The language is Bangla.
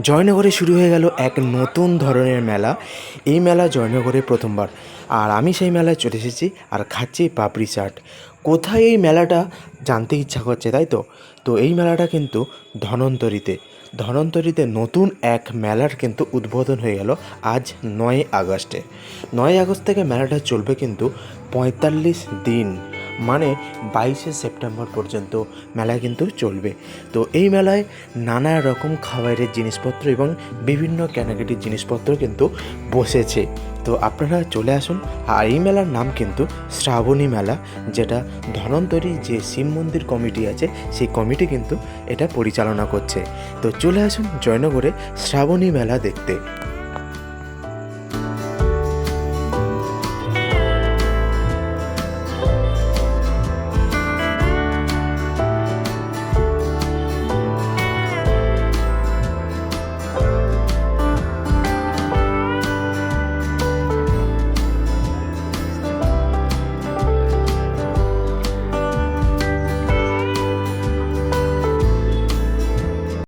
জয়নগরে শুরু হয়ে গেল এক নতুন ধরনের মেলা। এই মেলা জয়নগরে প্রথমবার, আর আমি সেই মেলায় চলে এসেছি আর খাচ্ছি পাপড়ি চাট। কোথায় এই মেলাটা জানতে ইচ্ছা করছে, তাই তো? তো এই মেলাটা কিন্তু ধন্বন্তরিতে নতুন এক মেলার কিন্তু উদ্বোধন হয়ে গেল আজ 9 আগস্টে। 9 আগস্ট থেকে মেলাটা চলবে কিন্তু 45 দিন, মানে 22 সেপ্টেম্বর পর্যন্ত মেলা কিন্তু চলবে। তো এই মেলায় নানা রকম খাবারের জিনিসপত্র এবং বিভিন্ন কেনাকাটির জিনিসপত্র কিন্তু বসেছে। তো আপনারা চলে আসুন। আর এই মেলার নাম কিন্তু শ্রাবণী মেলা, যেটা ধন্বন্তরী যে শিব মন্দির কমিটি আছে সেই কমিটি কিন্তু এটা পরিচালনা করছে। তো চলে আসুন জয়নগরে শ্রাবণী মেলা দেখতে।